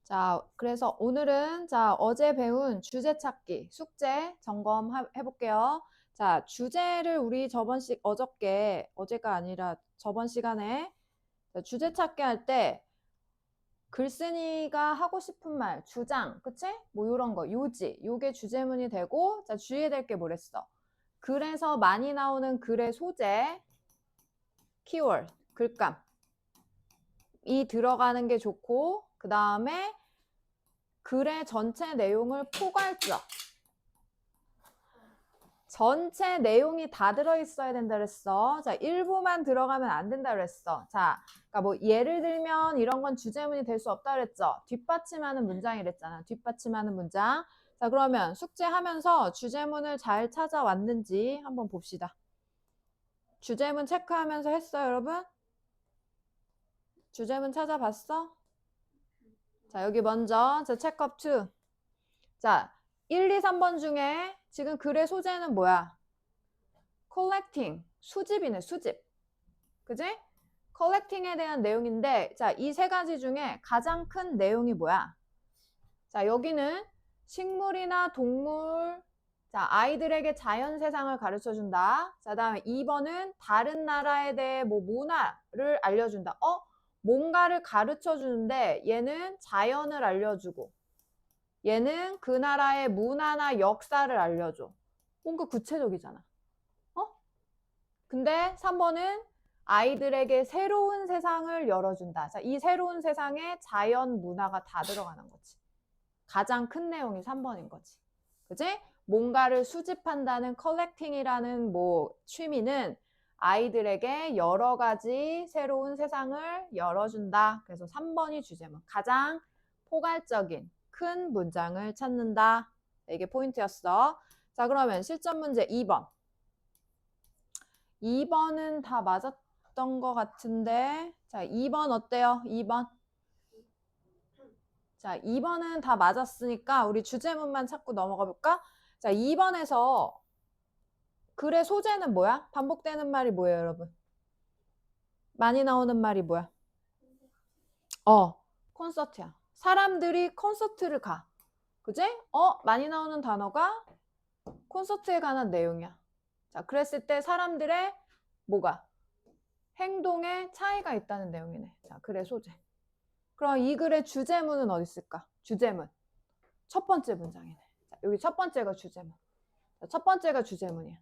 자, 그래서 오늘은 어제 배운 주제 찾기 숙제 점검해 볼게요. 자, 주제를 우리 어제가 아니라 저번 시간에 주제 찾기 할 때 글쓴이가 하고 싶은 말, 주장, 그치? 뭐 이런 거, 요지, 요게 주제문이 되고, 자, 주의해야 될 게 뭐랬어? 글에서 많이 나오는 글의 소재, 키워드, 글감. 이 들어가는 게 좋고, 그 다음에 글의 전체 내용을 포괄적. 전체 내용이 다 들어있어야 된다 그랬어. 자, 일부만 들어가면 안 된다 그랬어. 자, 그러니까 뭐 예를 들면 이런 건 주제문이 될 수 없다 그랬죠. 뒷받침하는 문장이랬잖아. 뒷받침하는 문장. 자, 그러면 숙제하면서 주제문을 잘 찾아왔는지 한번 봅시다. 주제문 체크하면서 했어요, 여러분? 주제문 찾아봤어? 자, 여기 먼저 체크업 2. 자, 1, 2, 3번 중에 지금 글의 소재는 뭐야? collecting, 수집이네, 수집. 그지? collecting에 대한 내용인데, 자, 이 세 가지 중에 가장 큰 내용이 뭐야? 자, 여기는 식물이나 동물, 자, 아이들에게 자연 세상을 가르쳐 준다. 자, 다음에 2번은 다른 나라에 대해 뭐 문화를 알려준다. 뭔가를 가르쳐 주는데 얘는 자연을 알려주고 얘는 그 나라의 문화나 역사를 알려줘. 뭔가 구체적이잖아. 근데 3번은 아이들에게 새로운 세상을 열어준다. 자, 이 새로운 세상에 자연 문화가 다 들어가는 거지. 가장 큰 내용이 3번인 거지. 그지? 뭔가를 수집한다는 컬렉팅이라는 뭐 취미는 아이들에게 여러 가지 새로운 세상을 열어준다. 그래서 3번이 주제문. 가장 포괄적인 큰 문장을 찾는다. 이게 포인트였어. 자, 그러면 실전 문제 2번. 2번은 다 맞았던 것 같은데. 자, 2번 어때요? 2번. 자, 2번은 다 맞았으니까 우리 주제문만 찾고 넘어가 볼까? 자, 2번에서 글의 소재는 뭐야? 반복되는 말이 뭐예요, 여러분? 많이 나오는 말이 뭐야? 콘서트야. 사람들이 콘서트를 가. 그지? 많이 나오는 단어가 콘서트에 관한 내용이야. 자, 그랬을 때 사람들의 뭐가? 행동에 차이가 있다는 내용이네. 자, 글의 소재. 그럼 이 글의 주제문은 어디 있을까? 주제문. 첫 번째 문장이네. 자, 여기 첫 번째가 주제문. 자, 첫 번째가 주제문이야.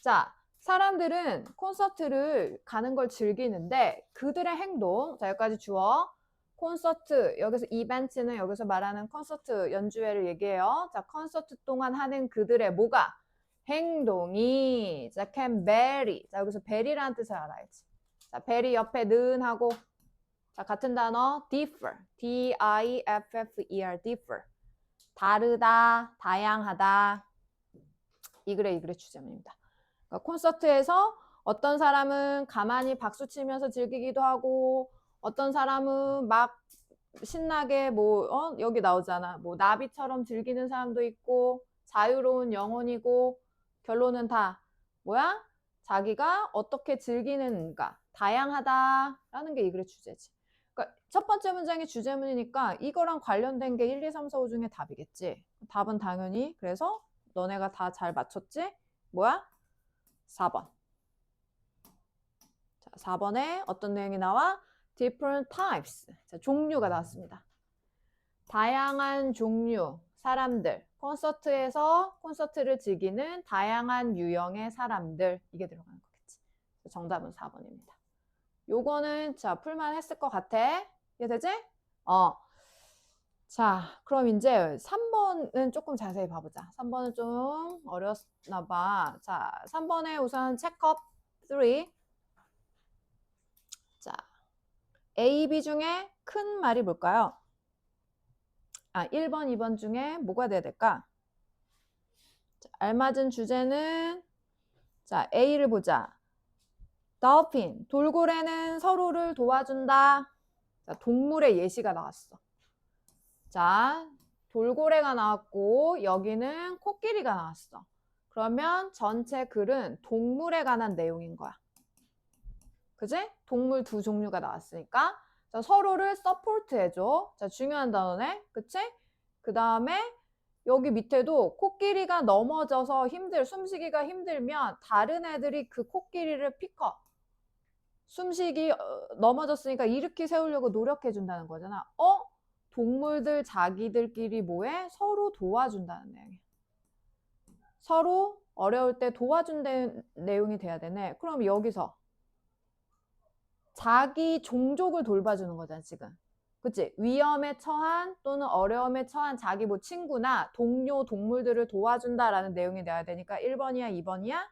자, 사람들은 콘서트를 가는 걸 즐기는데 그들의 행동, 자, 여기까지 주어. 콘서트, 여기서 이벤트는 여기서 말하는 콘서트 연주회를 얘기해요. 자, 콘서트 동안 하는 그들의 뭐가? 행동이. 자, can vary. 자, 여기서 very라는 뜻을 알아야지. 자, vary 옆에 는 하고. 자, 같은 단어 differ. D-I-F-F-E-R. differ. 다르다, 다양하다. 이 글의 주제문입니다. 그러니까 콘서트에서 어떤 사람은 가만히 박수 치면서 즐기기도 하고 어떤 사람은 막 신나게 여기 나오잖아. 뭐 나비처럼 즐기는 사람도 있고 자유로운 영혼이고 결론은 다 뭐야? 자기가 어떻게 즐기는가 다양하다라는 게 이 글의 주제지. 그러니까 첫 번째 문장이 주제문이니까 이거랑 관련된 게 1, 2, 3, 4, 5 중에 답이겠지. 답은 당연히 그래서 너네가 다 잘 맞췄지? 뭐야? 4번. 자, 4번에 어떤 내용이 나와? different types. 자, 종류가 나왔습니다. 다양한 종류, 사람들. 콘서트에서 콘서트를 즐기는 다양한 유형의 사람들. 이게 들어가는 거겠지. 정답은 4번입니다. 요거는 자, 풀만 했을 것 같아. 이해되지? 자, 그럼 이제 3번은 조금 자세히 봐보자. 3번은 좀 어려웠나 봐. 자, 3번에 우선 체크업 3. 자, A, B 중에 큰 말이 뭘까요? 1번, 2번 중에 뭐가 돼야 될까? 자, 알맞은 주제는 자, A를 보자. dolphin, 돌고래는 서로를 도와준다. 자, 동물의 예시가 나왔어. 자, 돌고래가 나왔고 여기는 코끼리가 나왔어. 그러면 전체 글은 동물에 관한 내용인 거야. 그지? 동물 두 종류가 나왔으니까 자, 서로를 서포트 해줘. 자, 중요한 단어네. 그치? 그 다음에 여기 밑에도 코끼리가 넘어져서 숨쉬기가 힘들면 다른 애들이 그 코끼리를 피커. 숨쉬기 넘어졌으니까 일으키 세우려고 노력해 준다는 거잖아. 동물들 자기들끼리 뭐해? 서로 도와준다는 내용이야. 서로 어려울 때 도와준다는 내용이 돼야 되네. 그럼 여기서 자기 종족을 돌봐주는 거잖아, 지금. 그치? 위험에 처한 또는 어려움에 처한 자기 뭐 친구나 동료, 동물들을 도와준다라는 내용이 돼야 되니까 1번이야, 2번이야?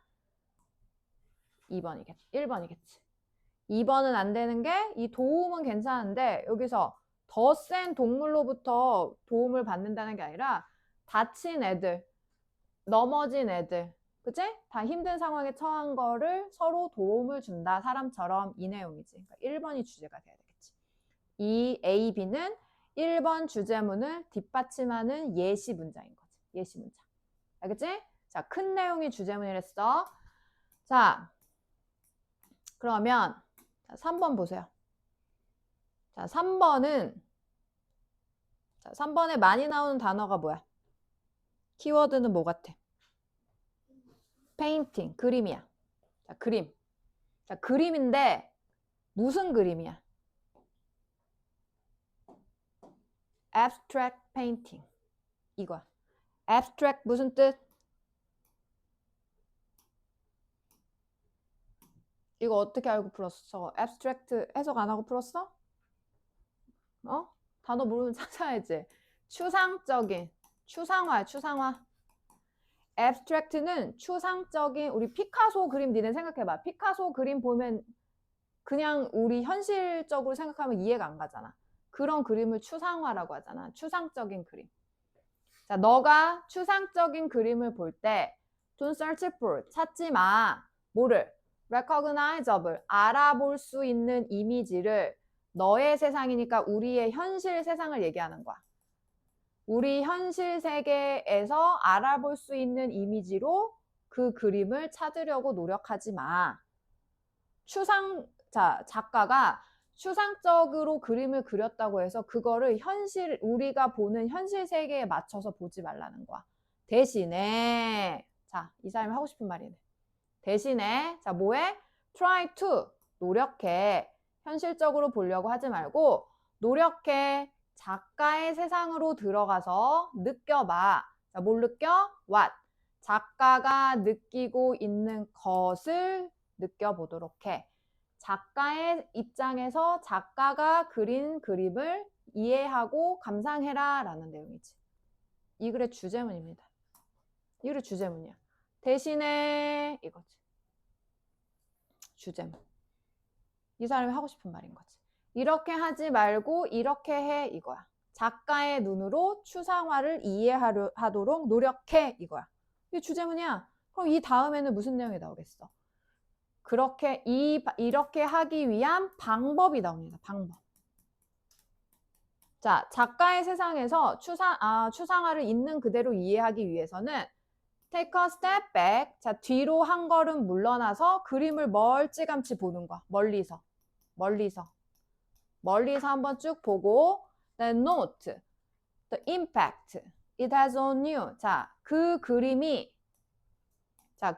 2번이겠지. 1번이겠지. 2번은 안 되는 게 이 도움은 괜찮은데 여기서 더 센 동물로부터 도움을 받는다는 게 아니라 다친 애들, 넘어진 애들, 그치? 다 힘든 상황에 처한 거를 서로 도움을 준다. 사람처럼 이 내용이지. 그러니까 1번이 주제가 돼야 되겠지. 이 A, B는 1번 주제문을 뒷받침하는 예시 문장인 거지. 예시 문장. 알겠지? 자, 큰 내용이 주제문이랬어. 자, 그러면 3번 보세요. 자, 3번에 많이 나오는 단어가 뭐야? 키워드는 뭐 같아? 페인팅, 그림이야. 자, 그림. 자, 그림인데 무슨 그림이야? abstract painting. 이거야. abstract 무슨 뜻? 이거 어떻게 알고 풀었어? abstract 해석 안 하고 풀었어? 단어 모르면 찾아야지. 추상적인, 추상화야, 추상화. abstract는 추상적인, 우리 피카소 그림 니네 생각해봐. 피카소 그림 보면 그냥 우리 현실적으로 생각하면 이해가 안 가잖아. 그런 그림을 추상화라고 하잖아. 추상적인 그림. 자, 너가 추상적인 그림을 볼 때 don't search for, 찾지 마. 뭐를? recognizable, 알아볼 수 있는 이미지를 너의 세상이니까 우리의 현실 세상을 얘기하는 거야. 우리 현실 세계에서 알아볼 수 있는 이미지로 그 그림을 찾으려고 노력하지 마. 작가가 추상적으로 그림을 그렸다고 해서 그거를 우리가 보는 현실 세계에 맞춰서 보지 말라는 거야. 대신에, 자, 이 사람이 하고 싶은 말이네. 대신에, 자, 뭐해? try to, 노력해. 현실적으로 보려고 하지 말고, 노력해. 작가의 세상으로 들어가서 느껴봐. 자, 뭘 느껴? what. 작가가 느끼고 있는 것을 느껴보도록 해. 작가의 입장에서 작가가 그린 그림을 이해하고 감상해라 라는 내용이지. 이 글의 주제문입니다. 이 글의 주제문이야. 대신에 이거지. 주제문. 이 사람이 하고 싶은 말인 거지. 이렇게 하지 말고 이렇게 해 이거야. 작가의 눈으로 추상화를 이해하도록 노력해 이거야. 이게 주제문이야. 그럼 이 다음에는 무슨 내용이 나오겠어? 이렇게 하기 위한 방법이 나옵니다. 방법. 자, 작가의 세상에서 추상화를 있는 그대로 이해하기 위해서는 take a step back. 자, 뒤로 한 걸음 물러나서 그림을 멀찌감치 보는 거야. 멀리서 한번 쭉 보고 then note the impact it has on you. 자,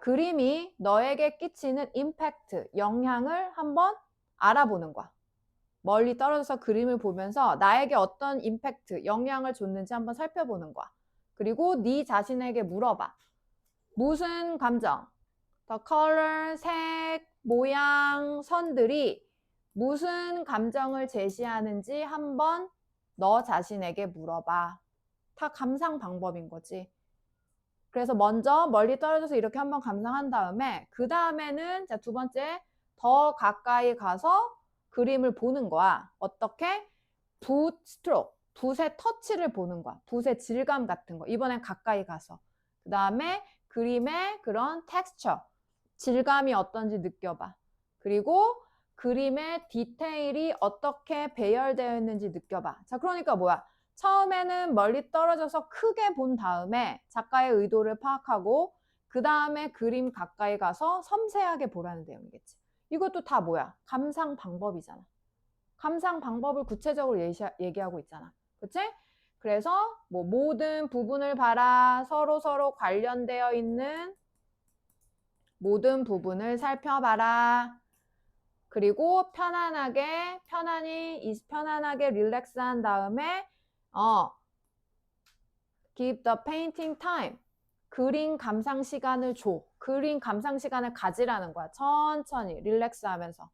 그림이 너에게 끼치는 임팩트, 영향을 한번 알아보는 거야. 멀리 떨어져서 그림을 보면서 나에게 어떤 임팩트, 영향을 줬는지 한번 살펴보는 거야. 그리고 네 자신에게 물어봐. 무슨 감정, the color, 색, 모양, 선들이 무슨 감정을 제시하는지 한번 너 자신에게 물어봐. 다 감상 방법인 거지. 그래서 먼저 멀리 떨어져서 이렇게 한번 감상한 다음에 그 다음에는 자, 두 번째 더 가까이 가서 그림을 보는 거야. 어떻게? 붓 스트로크, 붓의 터치를 보는 거야. 붓의 질감 같은 거. 이번엔 가까이 가서. 그 다음에 그림의 그런 텍스처, 질감이 어떤지 느껴봐. 그리고 그림의 디테일이 어떻게 배열되어 있는지 느껴봐. 자, 그러니까 뭐야? 처음에는 멀리 떨어져서 크게 본 다음에 작가의 의도를 파악하고 그 다음에 그림 가까이 가서 섬세하게 보라는 내용이겠지. 이것도 다 뭐야? 감상 방법이잖아. 감상 방법을 구체적으로 얘기하고 있잖아. 그치? 그래서 뭐 모든 부분을 봐라. 서로 관련되어 있는 모든 부분을 살펴봐라. 그리고 편안하게 릴렉스한 다음에 give the painting time. 그림 감상 시간을 줘. 그림 감상 시간을 가지라는 거야. 천천히 릴렉스 하면서.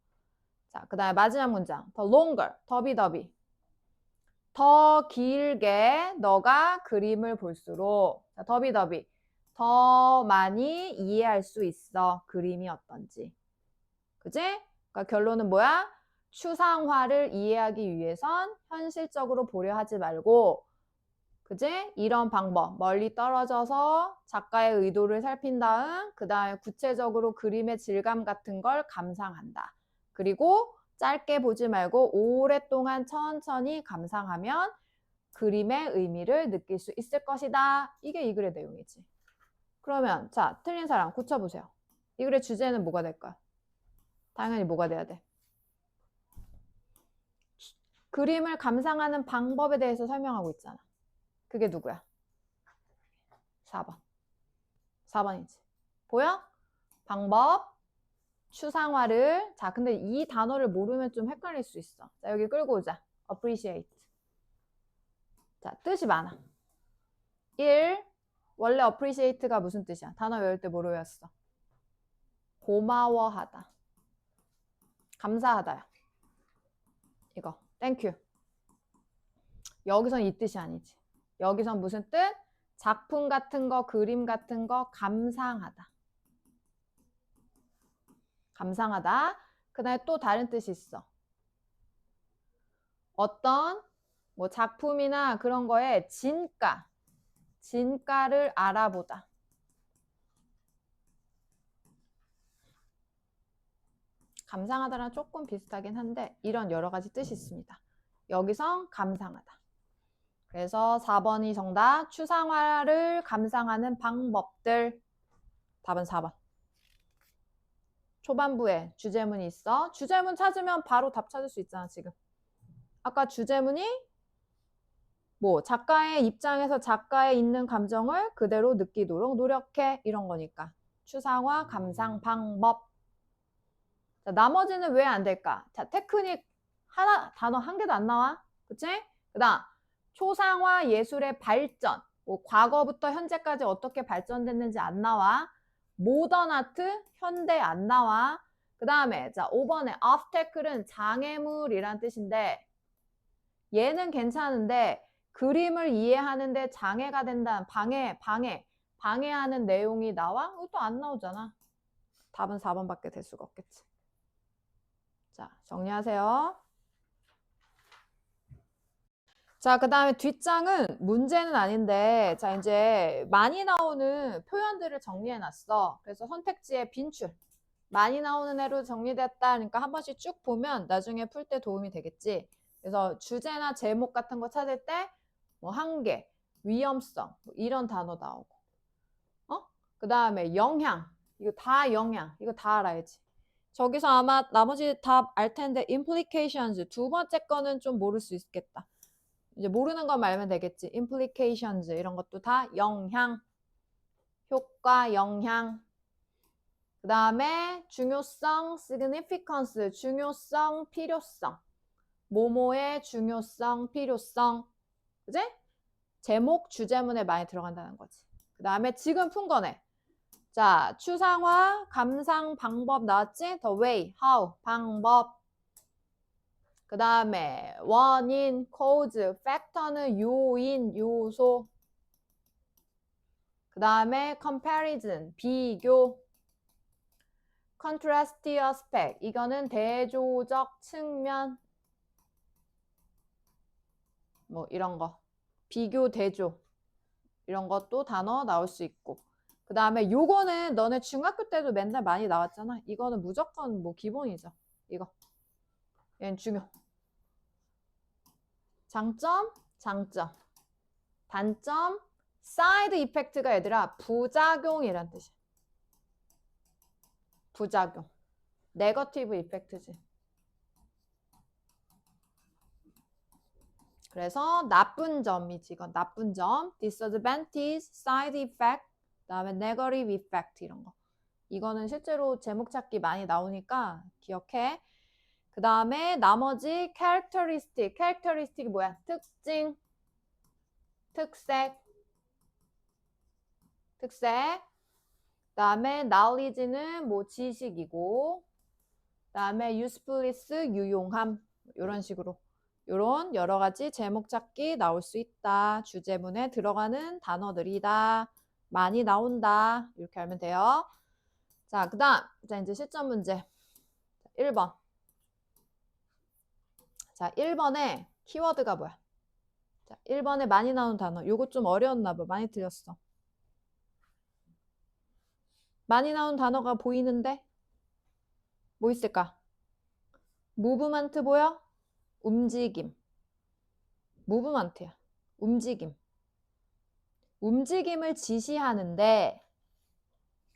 자, 그 다음에 마지막 문장. 더 longer, 더비. 더 길게 너가 그림을 볼수록, 자, 더비. 더 많이 이해할 수 있어. 그림이 어떤지. 그지? 그러니까 결론은 뭐야? 추상화를 이해하기 위해선 현실적으로 보려 하지 말고, 그지? 이런 방법, 멀리 떨어져서 작가의 의도를 살핀 다음, 그 다음에 구체적으로 그림의 질감 같은 걸 감상한다. 그리고 짧게 보지 말고 오랫동안 천천히 감상하면 그림의 의미를 느낄 수 있을 것이다. 이게 이 글의 내용이지. 그러면 자, 틀린 사람 고쳐보세요. 이 글의 주제는 뭐가 될까요? 당연히 뭐가 돼야 돼? 그림을 감상하는 방법에 대해서 설명하고 있잖아. 그게 누구야? 4번. 4번이지. 보여? 방법, 추상화를. 자, 근데 이 단어를 모르면 좀 헷갈릴 수 있어. 자, 여기 끌고 오자. appreciate. 자, 뜻이 많아. 1. 원래 appreciate가 무슨 뜻이야? 단어 외울 때 뭐로 외웠어? 고마워하다. 감사하다야. 이거. thank you. 여기선 이 뜻이 아니지. 여기선 무슨 뜻? 작품 같은 거, 그림 같은 거 감상하다. 감상하다. 그 다음에 또 다른 뜻이 있어. 어떤 뭐 작품이나 그런 거에 진가를 알아보다. 감상하다랑 조금 비슷하긴 한데 이런 여러 가지 뜻이 있습니다. 여기서 감상하다. 그래서 4번이 정답. 추상화를 감상하는 방법들. 답은 4번. 초반부에 주제문이 있어. 주제문 찾으면 바로 답 찾을 수 있잖아, 지금. 아까 주제문이 뭐 작가의 입장에서 작가의 있는 감정을 그대로 느끼도록 노력해. 이런 거니까. 추상화 감상 방법. 자, 나머지는 왜 안 될까? 자, 테크닉 단어 한 개도 안 나와. 그치? 그 다음, 초상화 예술의 발전. 뭐 과거부터 현재까지 어떻게 발전됐는지 안 나와. 모던 아트, 현대 안 나와. 그 다음에, 자, 5번에 obstacle은 장애물이란 뜻인데, 얘는 괜찮은데, 그림을 이해하는데 장애가 된다는, 방해하는 내용이 나와? 또 안 나오잖아. 답은 4번밖에 될 수가 없겠지. 자, 정리하세요. 자, 그 다음에 뒷장은 문제는 아닌데, 자, 이제 많이 나오는 표현들을 정리해놨어. 그래서 선택지에 빈출. 많이 나오는 애로 정리됐다. 그러니까 한 번씩 쭉 보면 나중에 풀 때 도움이 되겠지. 그래서 주제나 제목 같은 거 찾을 때, 뭐, 한계, 위험성, 뭐 이런 단어 나오고. 그 다음에 영향. 이거 다 영향. 이거 다 알아야지. 저기서 아마 나머지 답 알 텐데 implications 두 번째 거는 좀 모를 수 있겠다. 이제 모르는 것만 알면 되겠지. implications 이런 것도 다 영향, 효과, 영향. 그 다음에 중요성, significance, 중요성, 필요성. 뭐뭐의 중요성, 필요성. 그지? 제목, 주제문에 많이 들어간다는 거지. 그 다음에 지금 푼 거네. 자, 추상화, 감상, 방법 나왔지? The way, how, 방법. 그 다음에 원인, cause, factor는 요인, 요소. 그 다음에 comparison, 비교. contrast aspect, 이거는 대조적 측면. 뭐 이런 거. 비교, 대조. 이런 것도 단어 나올 수 있고. 그 다음에 요거는 너네 중학교 때도 맨날 많이 나왔잖아. 이거는 무조건 뭐 기본이죠. 이거. 얘는 중요. 장점, 장점. 단점, 사이드 이펙트가 얘들아 부작용이란 뜻이야. 부작용. 네거티브 이펙트지. 그래서 나쁜 점이지. 이건 나쁜 점. disadvantage, side effect, 그다음에 negative effect 이런 거. 이거는 실제로 제목 찾기 많이 나오니까 기억해. 그 다음에 나머지 characteristic. characteristic이 뭐야? 특징, 특색. 그 다음에 knowledge는 뭐 지식이고, 그 다음에 usefulness, 유용함. 이런 식으로. 이런 여러 가지 제목 찾기 나올 수 있다. 주제문에 들어가는 단어들이다. 많이 나온다. 이렇게 알면 돼요. 자, 그 다음. 자, 이제 실전 문제. 1번. 자, 1번에 키워드가 뭐야? 자, 1번에 많이 나오는 단어. 요거 좀 어려웠나 봐. 많이 틀렸어. 많이 나온 단어가 보이는데 뭐 있을까? 무브먼트 보여? 움직임. 무브먼트야. 움직임. 움직임을 지시하는데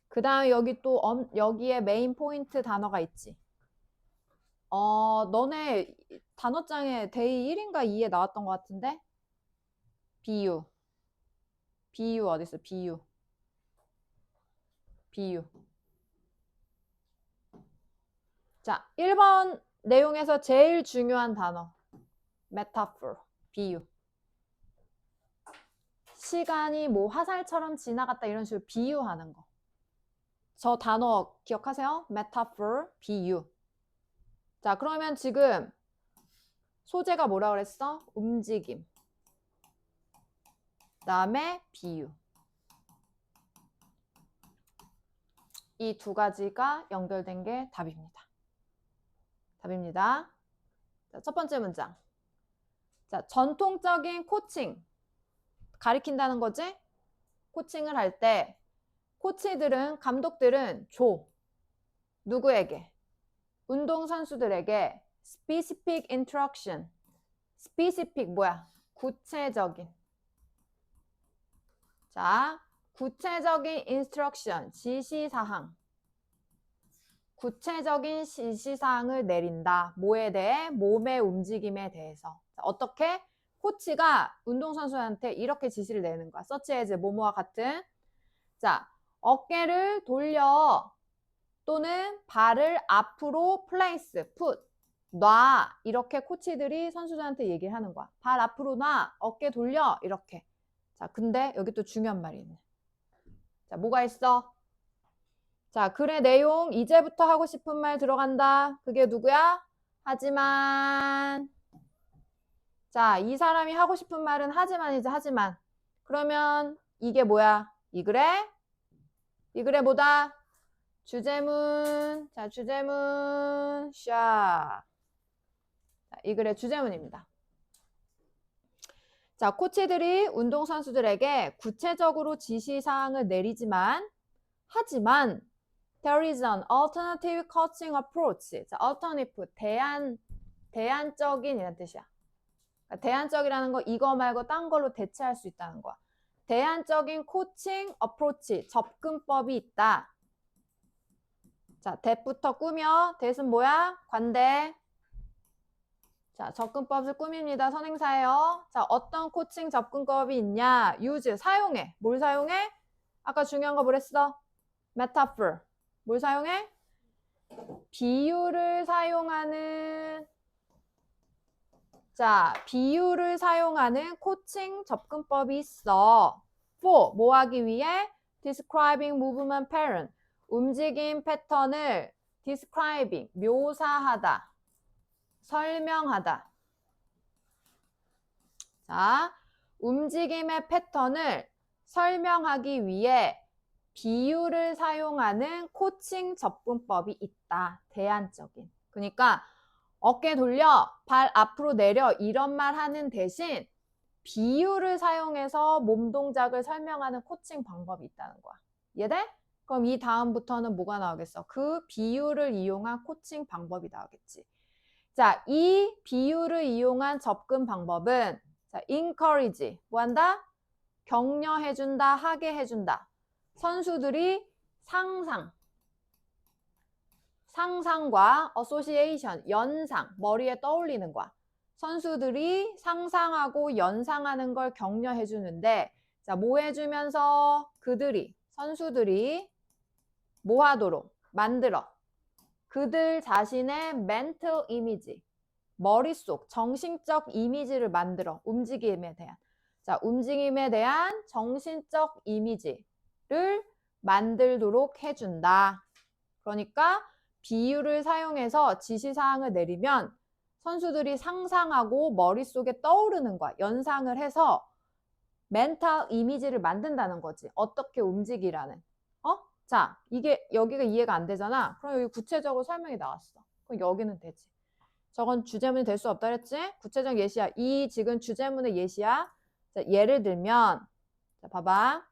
그 다음에 여기 또 여기에 메인 포인트 단어가 있지. 너네 단어장에 데이 1인가 2에 나왔던 것 같은데? 비유. 비유 어딨어? 비유. 비유. 자, 1번 내용에서 제일 중요한 단어. metaphor. 비유. 시간이 뭐 화살처럼 지나갔다 이런 식으로 비유하는 거. 저 단어 기억하세요? metaphor, 비유. 자, 그러면 지금 소재가 뭐라 그랬어? 움직임. 그다음에 비유. 이 두 가지가 연결된 게 답입니다. 답입니다. 자, 첫 번째 문장. 자, 전통적인 코칭. 가리킨다는 거지? 코칭을 할 때 코치들은, 감독들은 줘. 누구에게? 운동선수들에게 specific instruction. specific 뭐야? 구체적인. 자, 구체적인 instruction, 지시사항. 구체적인 지시사항을 내린다. 뭐에 대해? 몸의 움직임에 대해서. 자, 어떻게? 코치가 운동선수한테 이렇게 지시를 내는 거야. such as 뭐뭐와 같은. 자, 어깨를 돌려 또는 발을 앞으로 place, put, 놔. 이렇게 코치들이 선수들한테 얘기를 하는 거야. 발 앞으로 놔, 어깨 돌려. 이렇게. 자, 근데 여기 또 중요한 말이 있네. 자, 뭐가 있어? 자, 글의 내용 이제부터 하고 싶은 말 들어간다. 그게 누구야? 하지만. 자, 이 사람이 하고 싶은 말은 하지만이지, 하지만. 그러면 이게 뭐야? 이 글에? 이 글에 뭐다? 주제문. 자, 주제문. 샤. 자, 이 글의 주제문입니다. 자, 코치들이 운동선수들에게 구체적으로 지시사항을 내리지만, 하지만, there is an alternative coaching approach. 자, alternative, 대안적인 이란 뜻이야. 그러니까 대안적이라는 거 이거 말고 딴 걸로 대체할 수 있다는 거야. 대안적인 코칭 어프로치, 접근법이 있다. 자, that부터 꾸며. that은 뭐야? 관대. 자, 접근법을 꾸밉니다. 선행사예요. 자, 어떤 코칭 접근법이 있냐? use, 사용해. 뭘 사용해? 아까 중요한 거 뭐랬어? metaphor. 뭘 사용해? 비유를 사용하는. 자, 비유를 사용하는 코칭 접근법이 있어. for, 뭐 하기 위해? describing movement pattern. 움직임 패턴을 describing, 묘사하다. 설명하다. 자, 움직임의 패턴을 설명하기 위해 비유를 사용하는 코칭 접근법이 있다. 대안적인. 그러니까 어깨 돌려, 발 앞으로 내려 이런 말 하는 대신 비유를 사용해서 몸 동작을 설명하는 코칭 방법이 있다는 거야. 이해돼? 그럼 이 다음부터는 뭐가 나오겠어? 그 비유를 이용한 코칭 방법이 나오겠지. 자, 이 비유를 이용한 접근 방법은 자, encourage, 뭐 한다? 격려해준다, 하게 해준다. 선수들이 상상과 association, 연상, 머리에 떠올리는 거야. 선수들이 상상하고 연상하는 걸 격려해 주는데, 자, 뭐 해주면서 선수들이 뭐 하도록 만들어? 그들 자신의 mental 이미지, 머릿속, 정신적 이미지를 만들어. 움직임에 대한. 자, 움직임에 대한 정신적 이미지를 만들도록 해준다. 그러니까 비유를 사용해서 지시사항을 내리면 선수들이 상상하고 머릿속에 떠오르는 거야. 연상을 해서 멘탈 이미지를 만든다는 거지. 어떻게 움직이라는. 자, 이게 여기가 이해가 안 되잖아. 그럼 여기 구체적으로 설명이 나왔어. 그럼 여기는 되지. 저건 주제문이 될 수 없다 그랬지? 구체적 예시야. 이 지금 주제문의 예시야. 자, 예를 들면, 자, 봐봐.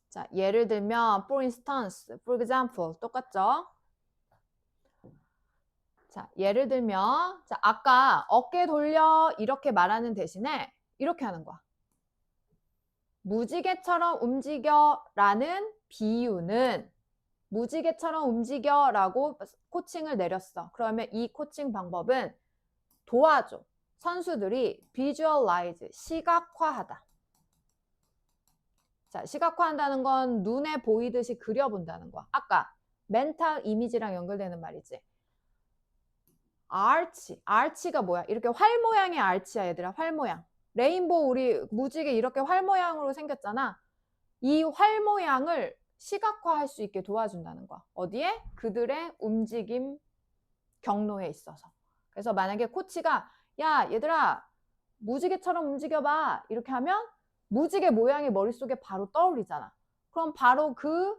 자, 예를 들면, for instance, for example, 똑같죠? 자, 예를 들면, 자, 아까 어깨 돌려 이렇게 말하는 대신에 이렇게 하는 거야. 무지개처럼 움직여라는 비유는 무지개처럼 움직여라고 코칭을 내렸어. 그러면 이 코칭 방법은 도와줘. 선수들이 visualize, 시각화하다. 자, 시각화한다는 건 눈에 보이듯이 그려본다는 거야. 아까 멘탈 이미지랑 연결되는 말이지. 아치가 뭐야? 이렇게 활 모양의 아치야, 얘들아. 활 모양. 레인보우 우리 무지개 이렇게 활 모양으로 생겼잖아. 이 활 모양을 시각화할 수 있게 도와준다는 거야. 어디에? 그들의 움직임 경로에 있어서. 그래서 만약에 코치가 야, 얘들아 무지개처럼 움직여봐 이렇게 하면 무지개 모양이 머릿속에 바로 떠올리잖아. 그럼 바로 그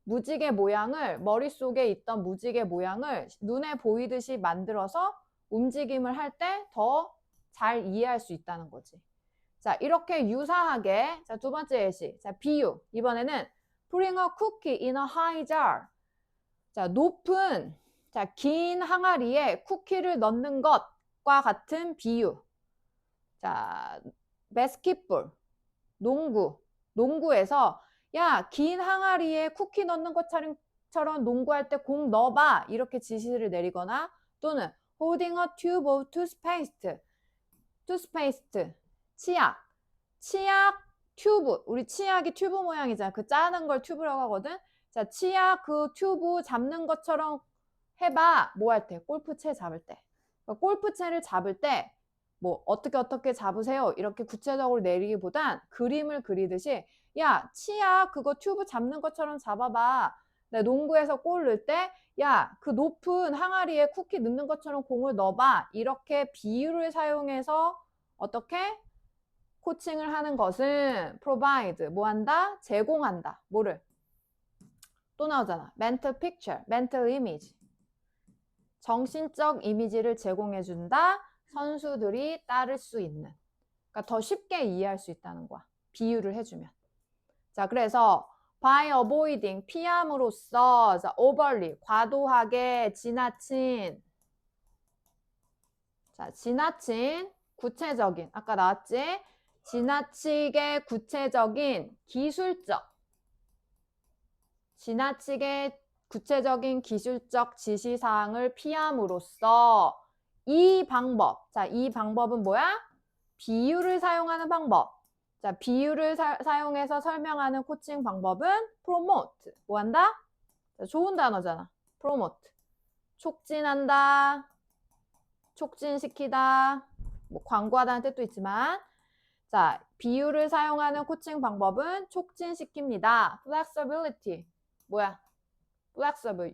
무지개 모양을, 머릿속에 있던 무지개 모양을 눈에 보이듯이 만들어서 움직임을 할 때 더 잘 이해할 수 있다는 거지. 자, 이렇게 유사하게, 자, 두 번째 예시. 자, 비유. 이번에는 putting a cookie in a high jar. 자, 긴 항아리에 쿠키를 넣는 것과 같은 비유. 자, basketball. 농구에서 야, 긴 항아리에 쿠키 넣는 것처럼 농구할 때 공 넣어봐 이렇게 지시를 내리거나 또는 holding a tube of toothpaste 치약 튜브 우리 치약이 튜브 모양이잖아. 그 짜는 걸 튜브라고 하거든. 자, 치약 그 튜브 잡는 것처럼 해봐. 뭐 할 때? 골프채 잡을 때. 그러니까 골프채를 잡을 때 뭐 어떻게 잡으세요 이렇게 구체적으로 내리기보단 그림을 그리듯이 야, 치약 그거 튜브 잡는 것처럼 잡아봐. 내 농구에서 골 넣을 때 야, 그 높은 항아리에 쿠키 넣는 것처럼 공을 넣어봐. 이렇게 비유를 사용해서 어떻게? 코칭을 하는 것은 provide, 뭐 한다? 제공한다. 뭐를? 또 나오잖아. mental picture, mental image. 정신적 이미지를 제공해준다. 선수들이 따를 수 있는. 그러니까 더 쉽게 이해할 수 있다는 거야. 비유를 해주면. 자, 그래서 by avoiding, 피함으로써, 자, overly, 과도하게, 지나친, 자, 지나친, 구체적인, 아까 나왔지? 지나치게 구체적인, 지나치게 구체적인 기술적 지시사항을 피함으로써 이 방법, 자, 이 방법은 뭐야? 비유를 사용하는 방법. 자, 비유를 사용해서 설명하는 코칭 방법은 promote. 뭐 한다? 자, 좋은 단어잖아. promote. 촉진한다. 촉진시키다. 뭐 광고하다는 뜻도 있지만 자, 비유를 사용하는 코칭 방법은 촉진시킵니다. flexibility. 뭐야? flexible.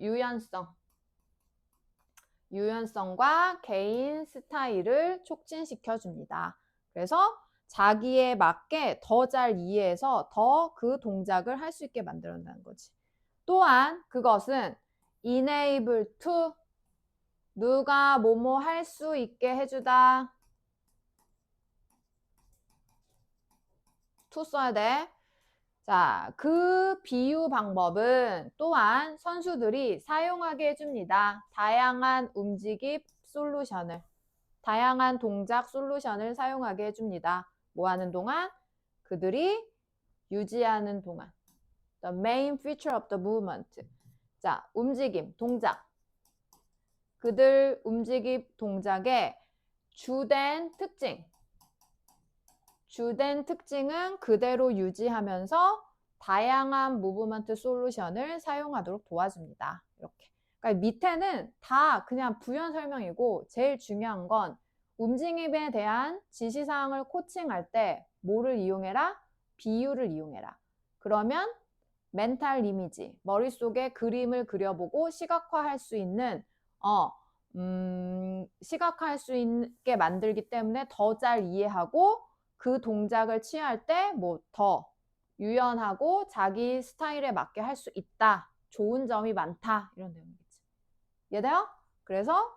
유연성과 개인 스타일을 촉진시켜줍니다. 그래서 자기에 맞게 더 잘 이해해서 더 그 동작을 할 수 있게 만들어낸다는 거지. 또한 그것은 enable to 누가 뭐뭐 할 수 있게 해주다. to 써야 돼. 자, 그 비유 방법은 또한 선수들이 사용하게 해줍니다. 다양한 동작 솔루션을 사용하게 해줍니다. 뭐 하는 동안? 그들이 유지하는 동안. The main feature of the movement. 자, 움직임, 동작. 그들 움직임 동작의 주된 특징은 그대로 유지하면서 다양한 무브먼트 솔루션을 사용하도록 도와줍니다. 이렇게. 그러니까 밑에는 다 그냥 부연 설명이고 제일 중요한 건 움직임에 대한 지시사항을 코칭할 때 뭐를 이용해라? 비유를 이용해라. 그러면 멘탈 이미지, 머릿속에 그림을 그려보고 시각화할 수 있는 시각화할 수 있게 만들기 때문에 더 잘 이해하고 그 동작을 취할 때 뭐 더 유연하고 자기 스타일에 맞게 할 수 있다. 좋은 점이 많다. 이런 내용이겠지. 이해돼요? 그래서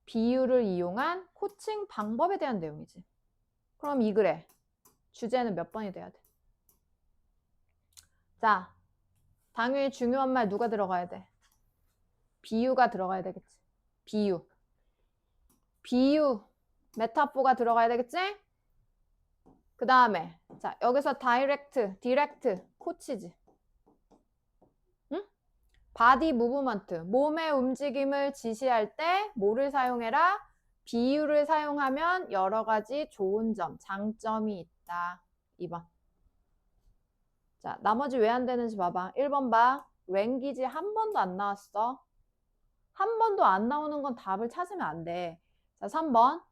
비유를 이용한 코칭 방법에 대한 내용이지. 그럼 이 글의 주제는 몇 번이 돼야 돼? 자, 당연히 중요한 말 누가 들어가야 돼? 비유가 들어가야 되겠지. 비유, 메타포가 들어가야 되겠지? 그 다음에 자 여기서 디렉트, 코치지. 응? 바디 무브먼트, 몸의 움직임을 지시할 때 뭐를 사용해라? 비유를 사용하면 여러 가지 좋은 점, 장점이 있다. 2번. 자, 나머지 왜 안 되는지 봐봐. 1번 봐. 랭귀지 한 번도 안 나왔어. 한 번도 안 나오는 건 답을 찾으면 안 돼. 자, 3번.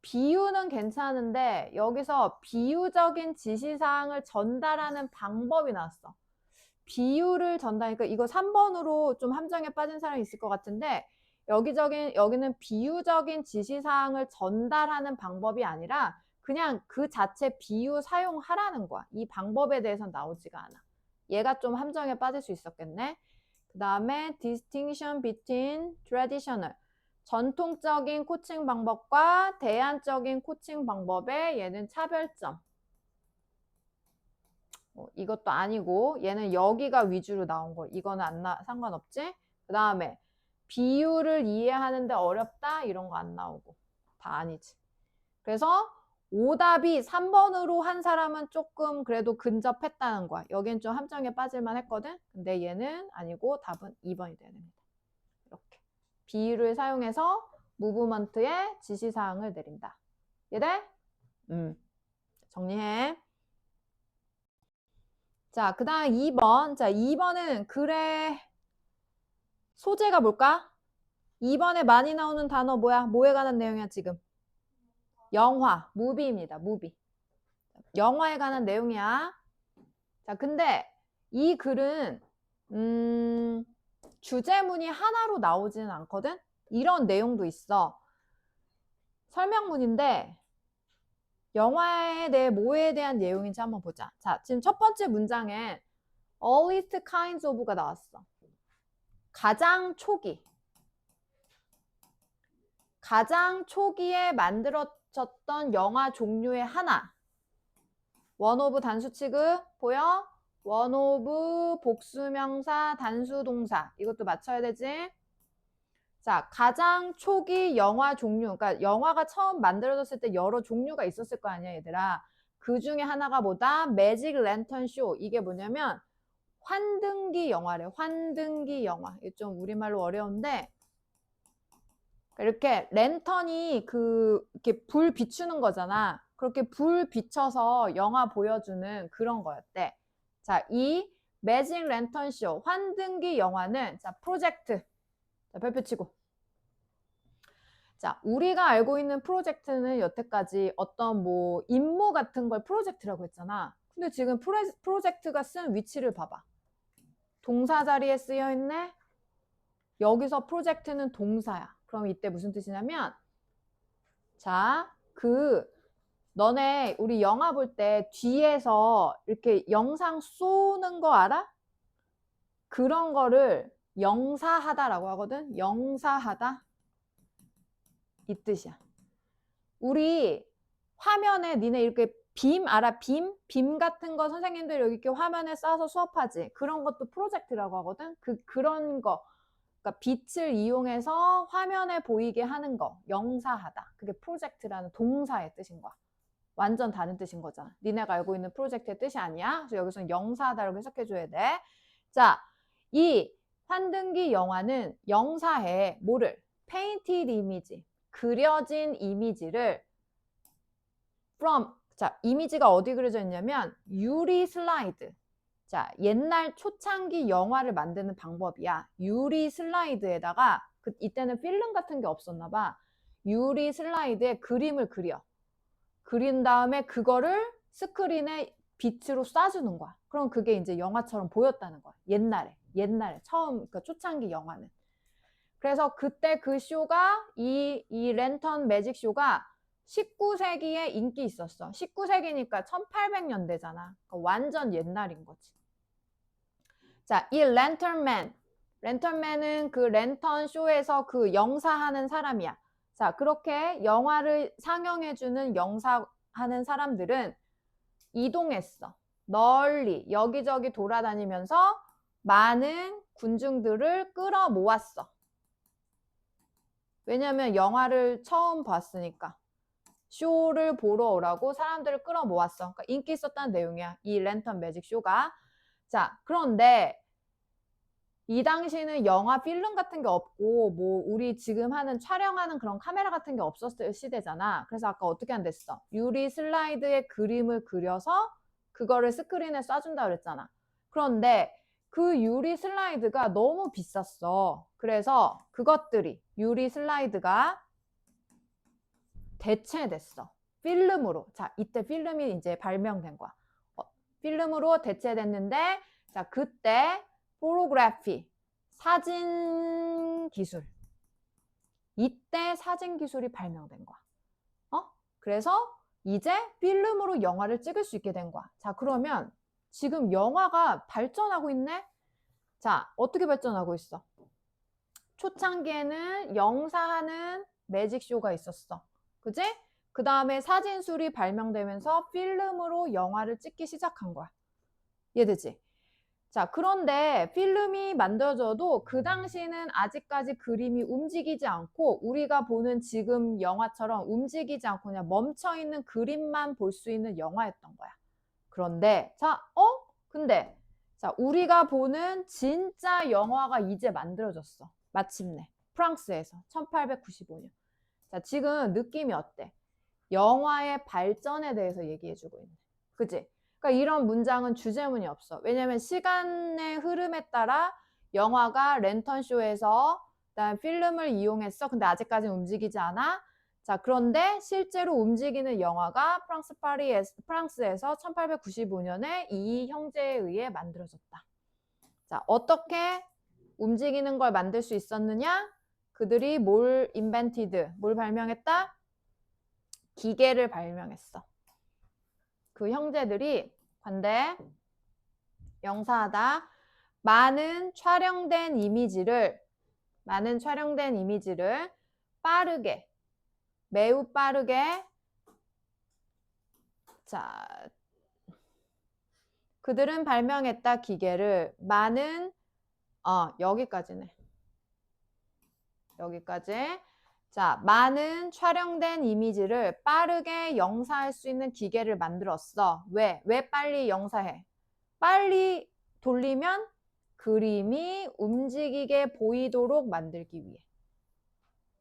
비유는 괜찮은데 여기서 비유적인 지시사항을 전달하는 방법이 나왔어. 비유를 전달하니까 이거 3번으로 좀 함정에 빠진 사람이 있을 것 같은데 여기는 비유적인 지시사항을 전달하는 방법이 아니라 그냥 그 자체 비유 사용하라는 거야. 이 방법에 대해서는 나오지가 않아. 얘가 좀 함정에 빠질 수 있었겠네. 그 다음에 distinction between traditional, 전통적인 코칭 방법과 대안적인 코칭 방법의 얘는 차별점. 이것도 아니고 얘는 여기가 위주로 나온 거. 이거는 상관없지? 그 다음에 비유를 이해하는데 어렵다 이런 거 안 나오고 다 아니지. 그래서 오답이 3번으로 한 사람은 조금 그래도 근접했다는 거야. 여긴 좀 함정에 빠질만 했거든. 근데 얘는 아니고 답은 2번이 돼야 됩니다. 이렇게 비유를 사용해서 무브먼트의 지시사항을 내린다. 이해돼? 정리해. 자, 그 다음 2번. 자, 2번은 글의 소재가 뭘까? 2번에 많이 나오는 단어 뭐야? 뭐에 관한 내용이야, 지금? 영화, 무비입니다. 무비. 영화에 관한 내용이야. 자, 근데 이 글은 주제문이 하나로 나오지는 않거든? 이런 내용도 있어. 설명문인데 영화에 대해 뭐에 대한 내용인지 한번 보자. 자, 지금 첫 번째 문장에 earliest kinds of가 나왔어. 가장 초기에 만들어졌던 영화 종류의 하나. 원 오브 단수 취급 보여? 원 오브 복수명사 단수동사. 이것도 맞춰야 되지? 자, 가장 초기 영화 종류. 그러니까 영화가 처음 만들어졌을 때 여러 종류가 있었을 거 아니야, 얘들아. 그 중에 하나가 뭐다? 매직 랜턴 쇼. 이게 뭐냐면 환등기 영화래. 환등기 영화. 이게 좀 우리말로 어려운데 이렇게 랜턴이 이렇게 불 비추는 거잖아. 그렇게 불 비춰서 영화 보여주는 그런 거였대. 자, 이 매직 랜턴 쇼 환등기 영화는 자, 프로젝트. 자, 별표 치고. 자, 우리가 알고 있는 프로젝트는 여태까지 어떤 뭐 임무 같은 걸 프로젝트라고 했잖아. 근데 지금 프로젝트가 쓴 위치를 봐봐. 동사 자리에 쓰여 있네. 여기서 프로젝트는 동사야. 그럼 이때 무슨 뜻이냐면 자, 너네 우리 영화 볼 때 뒤에서 이렇게 영상 쏘는 거 알아? 그런 거를 영사하다라고 하거든. 영사하다. 이 뜻이야. 우리 화면에 니네 이렇게 빔 알아? 빔 같은 거 선생님들 여기 이렇게 화면에 쏴서 수업하지. 그런 것도 프로젝트라고 하거든. 그런 거. 그러니까 빛을 이용해서 화면에 보이게 하는 거. 영사하다. 그게 프로젝트라는 동사의 뜻인 거야. 완전 다른 뜻인 거잖아. 니네가 알고 있는 프로젝트의 뜻이 아니야. 그래서 여기서는 영사하다라고 해석해줘야 돼. 자, 이 환등기 영화는 영사해. 뭐를? painted image, 그려진 이미지를 from, 자, 이미지가 어디 그려져 있냐면 유리 슬라이드. 자, 옛날 초창기 영화를 만드는 방법이야. 유리 슬라이드에다가 이때는 필름 같은 게 없었나 봐. 유리 슬라이드에 그림을 그려. 그린 다음에 그거를 스크린에 빛으로 쏴주는 거야. 그럼 그게 이제 영화처럼 보였다는 거야. 옛날에 처음 그 초창기 영화는. 그래서 그때 그 쇼가 이 랜턴 매직 쇼가 19세기에 인기 있었어. 19세기니까 1800년대잖아. 그러니까 완전 옛날인 거지. 자, 이 랜턴맨은 그 랜턴 쇼에서 그 영사하는 사람이야. 자, 그렇게 영화를 상영해주는 영사하는 사람들은 이동했어. 널리 여기저기 돌아다니면서 많은 군중들을 끌어모았어. 왜냐면 영화를 처음 봤으니까. 쇼를 보러 오라고 사람들을 끌어모았어. 그러니까 인기 있었다는 내용이야. 이 랜턴 매직 쇼가. 자, 그런데 이 당시는 영화 필름 같은 게 없고 뭐 우리 지금 하는 촬영하는 그런 카메라 같은 게 없었을 시대잖아. 그래서 아까 어떻게 한댔어? 유리 슬라이드에 그림을 그려서 그거를 스크린에 쏴준다 그랬잖아. 그런데 그 유리 슬라이드가 너무 비쌌어. 그래서 그것들이 유리 슬라이드가 대체됐어. 필름으로. 자, 이때 필름이 이제 발명된 거야. 필름으로 대체됐는데, 자, 그때 포토그래피, 사진 기술. 이때 사진 기술이 발명된 거야. 그래서 이제 필름으로 영화를 찍을 수 있게 된 거야. 자, 그러면 지금 영화가 발전하고 있네? 자, 어떻게 발전하고 있어? 초창기에는 영사하는 매직쇼가 있었어. 그지? 그 다음에 사진술이 발명되면서 필름으로 영화를 찍기 시작한 거야. 이해되지? 자, 그런데 필름이 만들어져도 그 당시는 아직까지 그림이 움직이지 않고 우리가 보는 지금 영화처럼 움직이지 않고 그냥 멈춰있는 그림만 볼 수 있는 영화였던 거야. 그런데 근데 자, 우리가 보는 진짜 영화가 이제 만들어졌어. 마침내 프랑스에서 1895년. 자, 지금 느낌이 어때? 영화의 발전에 대해서 얘기해주고 있네. 그치? 그러니까 이런 문장은 주제문이 없어. 왜냐면 시간의 흐름에 따라 영화가 랜턴쇼에서 그다음에 필름을 이용했어. 근데 아직까지는 움직이지 않아. 자, 그런데 실제로 움직이는 영화가 프랑스에서 1895년에 이 형제에 의해 만들어졌다. 자, 어떻게 움직이는 걸 만들 수 있었느냐? 그들이 뭘 발명했다? 기계를 발명했어. 그 형제들이 관대 영사하다 많은 촬영된 이미지를 빠르게, 매우 빠르게, 자, 그들은 발명했다 기계를 많은 여기까지네. 여기까지. 자, 많은 촬영된 이미지를 빠르게 영사할 수 있는 기계를 만들었어. 왜 빨리 영사해? 빨리 돌리면 그림이 움직이게 보이도록 만들기 위해.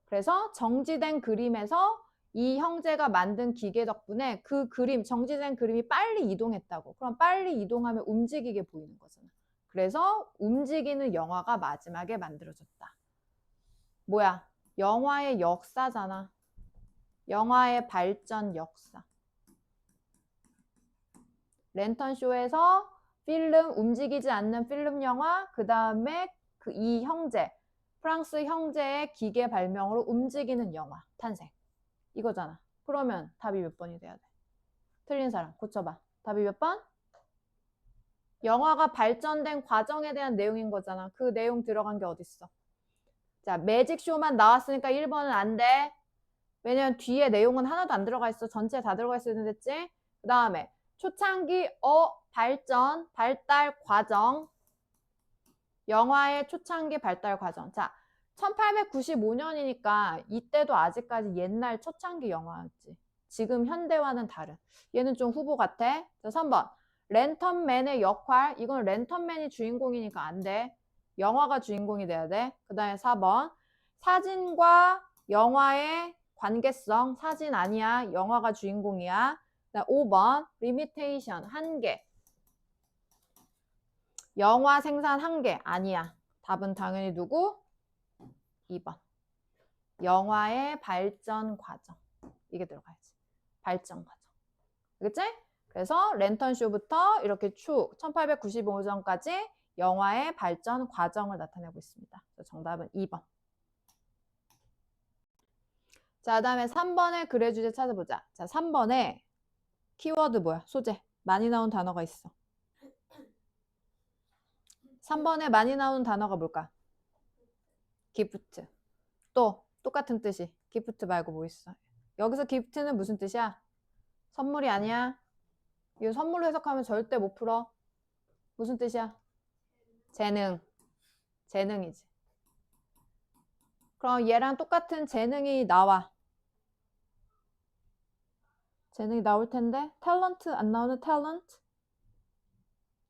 그래서 정지된 그림에서 이 형제가 만든 기계 덕분에 그 그림, 정지된 그림이 빨리 이동했다고. 그럼 빨리 이동하면 움직이게 보이는 거잖아. 그래서 움직이는 영화가 마지막에 만들어졌다. 뭐야? 영화의 역사잖아. 영화의 발전 역사. 랜턴쇼에서 필름, 움직이지 않는 필름 영화, 그 다음에 이 형제, 프랑스 형제의 기계 발명으로 움직이는 영화 탄생. 이거잖아. 그러면 답이 몇 번이 돼야 돼? 틀린 사람 고쳐봐. 답이 몇 번? 영화가 발전된 과정에 대한 내용인 거잖아. 그 내용 들어간 게 어딨어? 자, 매직쇼만 나왔으니까 1번은 안 돼. 왜냐면 뒤에 내용은 하나도 안 들어가 있어. 전체 다 들어가 있어야 됐지? 그 다음에 초창기 발달 과정. 영화의 초창기 발달 과정. 자, 1895년이니까 이때도 아직까지 옛날 초창기 영화였지. 지금 현대와는 다른. 얘는 좀 후보 같아. 자, 3번. 랜턴맨의 역할. 이건 랜턴맨이 주인공이니까 안 돼. 영화가 주인공이 돼야 돼. 그 다음에 4번. 사진과 영화의 관계성. 사진 아니야. 영화가 주인공이야. 5번 limitation. 한계. 영화 생산 한계. 아니야. 답은 당연히 누구? 2번. 영화의 발전 과정. 이게 들어가야지. 발전 과정. 알겠지? 그래서 랜턴쇼부터 이렇게 쭉 1895년까지 영화의 발전 과정을 나타내고 있습니다. 정답은 2번. 자, 다음에 3번의 글의 주제 찾아보자. 자, 3번에 키워드 뭐야? 소재. 많이 나온 단어가 있어. 3번에 많이 나오는 단어가 뭘까? 기프트. 또 똑같은 뜻이. 기프트 말고 뭐 있어? 여기서 기프트는 무슨 뜻이야? 선물이 아니야. 이거 선물로 해석하면 절대 못 풀어. 무슨 뜻이야? 재능. 재능이지. 그럼 얘랑 똑같은 재능이 나와. 재능이 나올 텐데 탤런트 안 나오는 탤런트?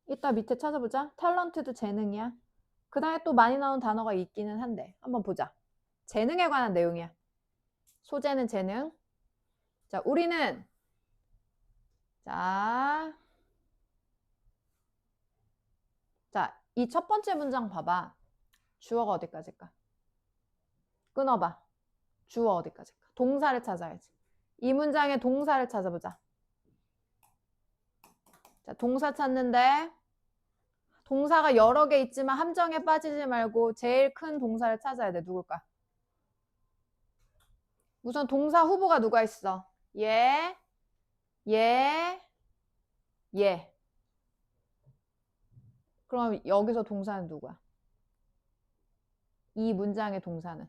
이따 밑에 찾아보자. 탤런트도 재능이야. 그 다음에 또 많이 나오는 단어가 있기는 한데 한번 보자. 재능에 관한 내용이야. 소재는 재능. 자, 우리는 자, 이 첫 번째 문장 봐봐. 주어가 어디까지일까? 끊어봐. 주어 어디까지일까? 동사를 찾아야지. 이 문장의 동사를 찾아보자. 자, 동사 찾는데 동사가 여러 개 있지만 함정에 빠지지 말고 제일 큰 동사를 찾아야 돼. 누굴까? 우선 동사 후보가 누가 있어? 얘, 얘, 얘. 그럼 여기서 동사는 누구야? 이 문장의 동사는.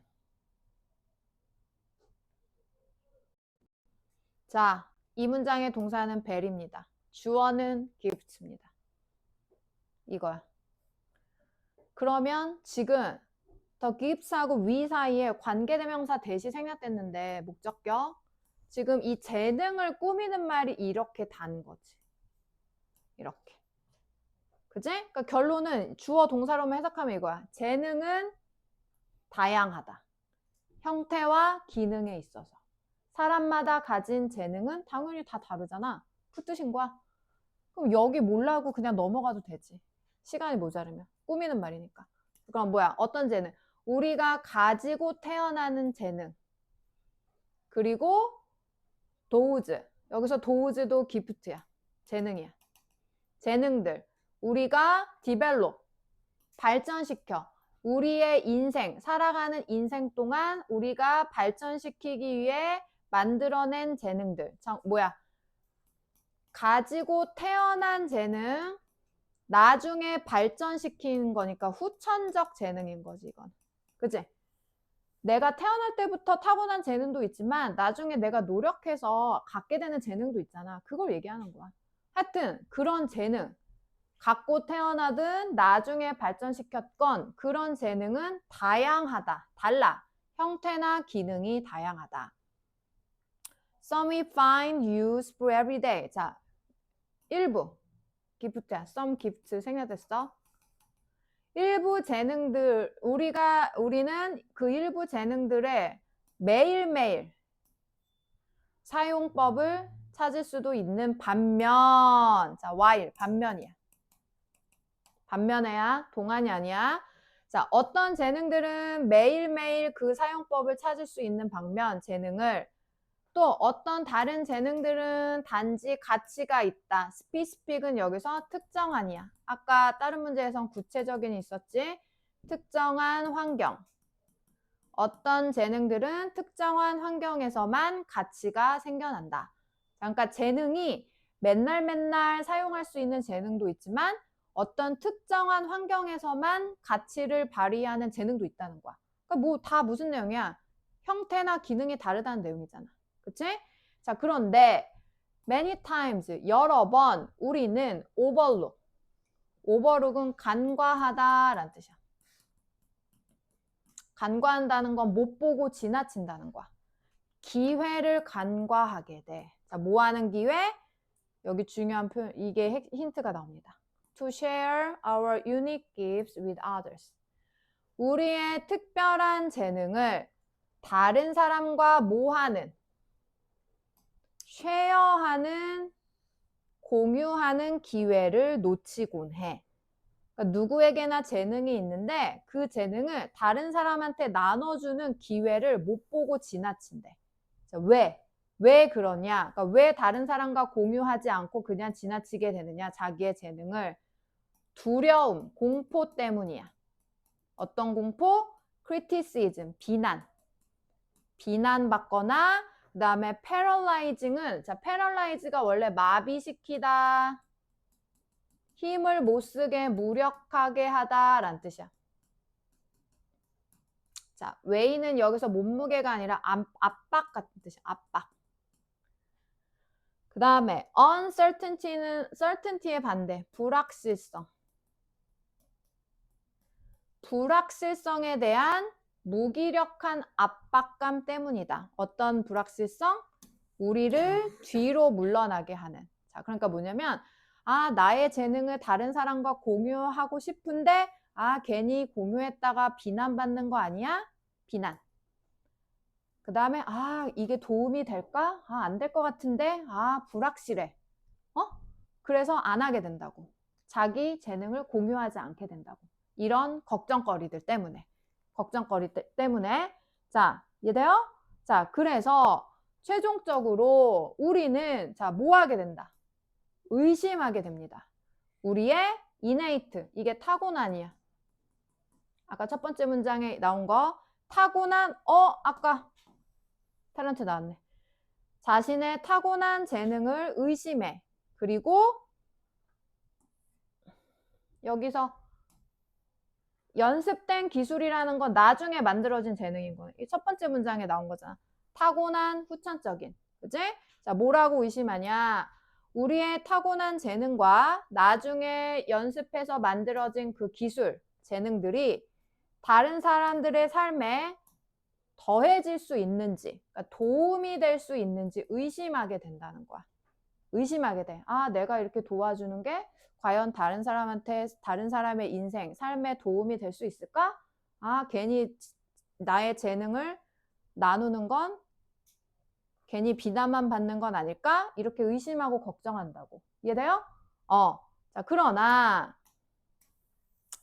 자, 이 문장의 동사는 벨입니다. 주어는 gift입니다. 이거야. 그러면 지금 the gifts하고 we 사이에 관계대명사 대시 생략됐는데 목적격. 지금 이 재능을 꾸미는 말이 이렇게 단 거지. 이렇게. 그지? 그러니까 결론은 주어 동사로만 해석하면 이거야. 재능은 다양하다. 형태와 기능에 있어서. 사람마다 가진 재능은 당연히 다 다르잖아. 그 뜻인 거야. 그럼 여기 몰라고 그냥 넘어가도 되지. 시간이 모자르면. 꾸미는 말이니까. 그럼 뭐야? 어떤 재능? 우리가 가지고 태어나는 재능. 그리고 도우즈. 여기서 도우즈도 기프트야. 재능이야. 재능들. 우리가 디벨롭. 발전시켜. 우리의 인생, 살아가는 인생 동안 우리가 발전시키기 위해 만들어낸 재능들. 뭐야? 가지고 태어난 재능, 나중에 발전시키는 거니까 후천적 재능인 거지, 이건. 그치? 내가 태어날 때부터 타고난 재능도 있지만 나중에 내가 노력해서 갖게 되는 재능도 있잖아. 그걸 얘기하는 거야. 하여튼 그런 재능, 갖고 태어나든 나중에 발전시켰건 그런 재능은 다양하다. 달라. 형태나 기능이 다양하다. Some we find use for every day. 자, 일부. 기프트야. some gift 생략됐어. 일부 재능들, 우리는 그 일부 재능들의 매일매일 사용법을 찾을 수도 있는 반면, 자, while, 반면이야. 반면에야, 동안이 아니야. 자, 어떤 재능들은 매일매일 그 사용법을 찾을 수 있는 반면 재능을 또 어떤 다른 재능들은 단지 가치가 있다. 스피시픽은 여기서 특정한이야. 아까 다른 문제에선 구체적인 있었지. 특정한 환경. 어떤 재능들은 특정한 환경에서만 가치가 생겨난다. 그러니까 재능이 맨날 사용할 수 있는 재능도 있지만 어떤 특정한 환경에서만 가치를 발휘하는 재능도 있다는 거야. 그러니까 뭐 다 무슨 내용이야? 형태나 기능이 다르다는 내용이잖아. 그치? 자, 그런데 many times, 여러 번 우리는 overlook. overlook은 간과하다라는 뜻이야. 간과한다는 건 못 보고 지나친다는 거야. 기회를 간과하게 돼. 자, 뭐 하는 기회? 여기 중요한 표현, 이게 힌트가 나옵니다. To share our unique gifts with others. 우리의 특별한 재능을 다른 사람과 뭐하는, 쉐어하는, 공유하는 기회를 놓치곤 해. 그러니까 누구에게나 재능이 있는데 그 재능을 다른 사람한테 나눠주는 기회를 못 보고 지나친대. 왜? 왜 그러냐? 그러니까 왜 다른 사람과 공유하지 않고 그냥 지나치게 되느냐? 자기의 재능을. 두려움, 공포 때문이야. 어떤 공포? criticism, 비난. 비난받거나 그 다음에 paralyzing은, 자, paralyze가 원래 마비시키다, 힘을 못 쓰게 무력하게 하다 라는 뜻이야. 자, 웨이는 여기서 몸무게가 아니라 압박 같은 뜻이야. 압박. 그 다음에 uncertainty는 certainty의 반대, 불확실성. 불확실성에 대한 무기력한 압박감 때문이다. 어떤 불확실성? 우리를 뒤로 물러나게 하는. 자, 그러니까 뭐냐면 나의 재능을 다른 사람과 공유하고 싶은데 괜히 공유했다가 비난받는 거 아니야? 비난. 그 다음에 이게 도움이 될까? 안 될 것 같은데? 불확실해. 그래서 안 하게 된다고. 자기 재능을 공유하지 않게 된다고. 이런 걱정거리들 때문에. 자, 이해돼요? 자, 그래서 최종적으로 우리는 뭐 하게 된다? 의심하게 됩니다. 우리의 innate, 이게 타고난이야. 아까 첫 번째 문장에 나온 거 타고난, 아까 탤런트 나왔네. 자신의 타고난 재능을 의심해. 그리고 여기서 연습된 기술이라는 건 나중에 만들어진 재능인 거예요. 이 첫 번째 문장에 나온 거잖아. 타고난 후천적인. 그치? 자, 뭐라고 의심하냐? 우리의 타고난 재능과 나중에 연습해서 만들어진 그 기술, 재능들이 다른 사람들의 삶에 더해질 수 있는지, 그러니까 도움이 될 수 있는지 의심하게 된다는 거야. 의심하게 돼. 내가 이렇게 도와주는 게 과연 다른 사람한테, 다른 사람의 인생, 삶에 도움이 될 수 있을까? 괜히 나의 재능을 나누는 건 괜히 비난만 받는 건 아닐까? 이렇게 의심하고 걱정한다고. 이해돼요? 자, 그러나,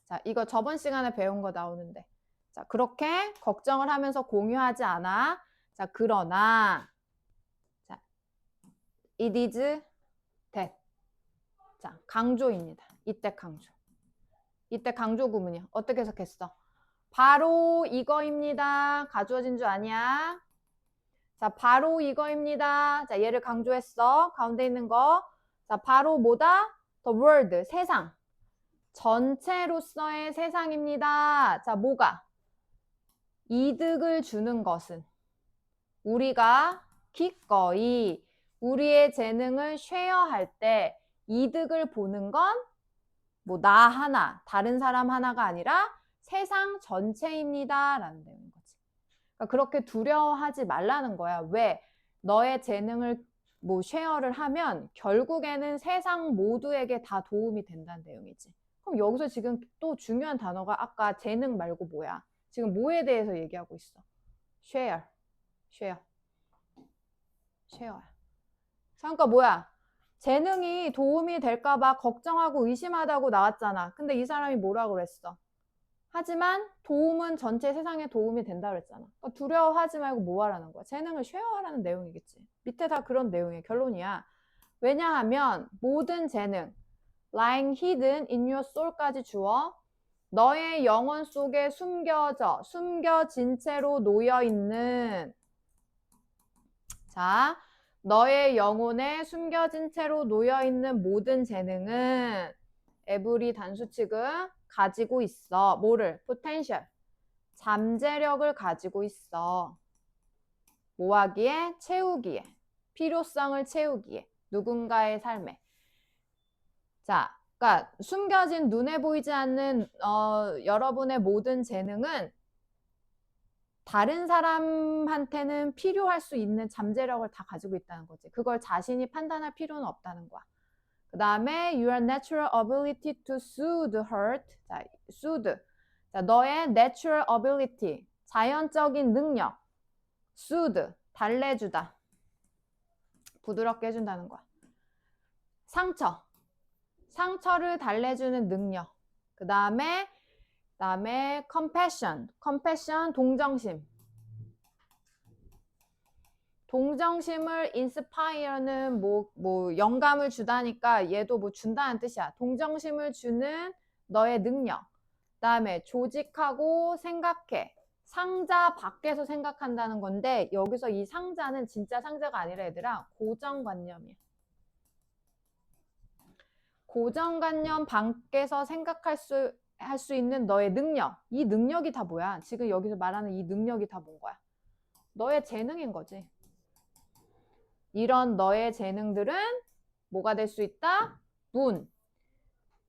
자, 이거 저번 시간에 배운 거 나오는데. 자, 그렇게 걱정을 하면서 공유하지 않아. 자, 그러나, 자, it is that. 자, 강조입니다. 이때 강조. 이때 강조 구문이야. 어떻게 해석했어? 바로 이거입니다. 가주어진 줄 아니야. 자, 바로 이거입니다. 자, 얘를 강조했어. 가운데 있는 거. 자, 바로 뭐다? The world, 세상. 전체로서의 세상입니다. 자, 뭐가? 이득을 주는 것은 우리가 기꺼이 우리의 재능을 쉐어할 때 이득을 보는 건 뭐 나 하나, 다른 사람 하나가 아니라 세상 전체입니다. 라는 내용인 거지. 그러니까 그렇게 두려워하지 말라는 거야. 왜? 너의 재능을 뭐 쉐어를 하면 결국에는 세상 모두에게 다 도움이 된다는 내용이지. 그럼 여기서 지금 또 중요한 단어가 아까 재능 말고 뭐야? 지금 뭐에 대해서 얘기하고 있어? share. 쉐어야. 그러니까 뭐야? 재능이 도움이 될까봐 걱정하고 의심하다고 나왔잖아. 근데 이 사람이 뭐라고 그랬어? 하지만 도움은 전체 세상에 도움이 된다 그랬잖아. 그러니까 두려워하지 말고 뭐 하라는 거야? 재능을 쉐어하라는 내용이겠지. 밑에 다 그런 내용이야. 결론이야. 왜냐하면 모든 재능, lying hidden in your soul까지 주어 너의 영혼 속에 숨겨진 채로 놓여있는, 자, 너의 영혼에 숨겨진 채로 놓여있는 모든 재능은 에브리 단수치금 가지고 있어. 뭐를? potential. 잠재력을 가지고 있어. 뭐 하기에? 채우기에. 필요성을 채우기에. 누군가의 삶에. 자, 그러니까 숨겨진 눈에 보이지 않는 여러분의 모든 재능은 다른 사람한테는 필요할 수 있는 잠재력을 다 가지고 있다는 거지. 그걸 자신이 판단할 필요는 없다는 거야. 그 다음에 your natural ability to soothe hurt. 자, soothe. 자, 너의 natural ability, 자연적인 능력. soothe, 달래주다. 부드럽게 해준다는 거야. 상처를 달래주는 능력. 그 다음에 compassion, 동정심. 동정심을 inspire는 영감을 주다니까 얘도 뭐 준다는 뜻이야. 동정심을 주는 너의 능력. 그 다음에 조직하고 생각해. 상자 밖에서 생각한다는 건데 여기서 이 상자는 진짜 상자가 아니라 얘들아 고정관념이야. 고정관념 밖에서 생각할 수 있는 너의 능력. 이 능력이 다 뭐야? 지금 여기서 말하는 이 능력이 다 뭔 거야? 너의 재능인 거지. 이런 너의 재능들은 뭐가 될 수 있다?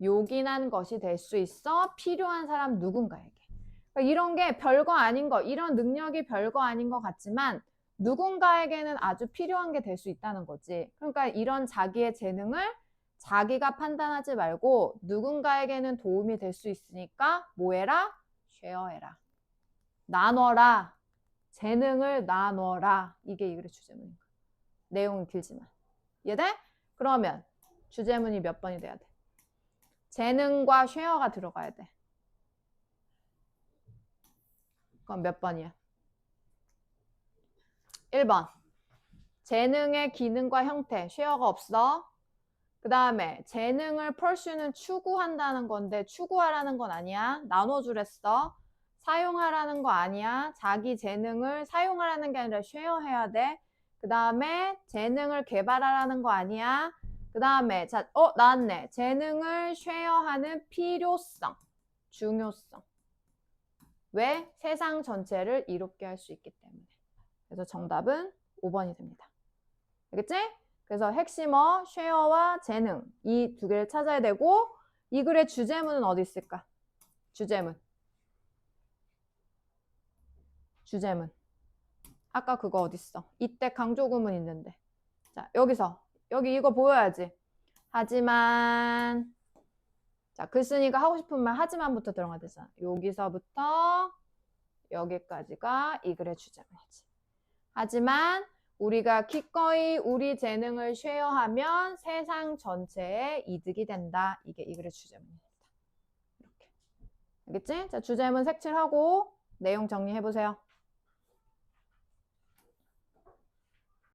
요긴한 것이 될 수 있어. 필요한 사람 누군가에게. 그러니까 이런 게 별거 아닌 거, 이런 능력이 별거 아닌 것 같지만 누군가에게는 아주 필요한 게 될 수 있다는 거지. 그러니까 이런 자기의 재능을 자기가 판단하지 말고 누군가에게는 도움이 될 수 있으니까 뭐 해라? 쉐어해라. 나눠라. 재능을 나눠라. 이게 이 글의 주제문인 거야. 내용은 길지만. 이해돼? 그러면 주제문이 몇 번이 돼야 돼? 재능과 쉐어가 들어가야 돼. 그럼 몇 번이야? 1번. 재능의 기능과 형태, 쉐어가 없어. 그 다음에 재능을 pursue는 추구한다는 건데 추구하라는 건 아니야. 나눠주랬어. 사용하라는 거 아니야. 자기 재능을 사용하라는 게 아니라 쉐어해야 돼. 그 다음에 재능을 개발하라는 거 아니야. 그 다음에 나왔네. 재능을 쉐어하는 필요성, 중요성. 왜? 세상 전체를 이롭게 할 수 있기 때문에. 그래서 정답은 5번이 됩니다. 알겠지? 그래서 핵심어, 쉐어와 재능 이 두 개를 찾아야 되고 이 글의 주제문은 어디 있을까? 주제문. 아까 그거 어딨어? 이때 강조구문 있는데. 자, 여기 이거 보여야지. 하지만 자, 글 쓰니까 하고 싶은 말 하지만부터 들어가야 되잖아. 여기서부터 여기까지가 이 글의 주제문이지. 하지만 우리가 기꺼이 우리 재능을 쉐어하면 세상 전체에 이득이 된다. 이게 이 글의 주제문입니다. 이렇게. 알겠지? 자, 주제문 색칠하고 내용 정리해보세요.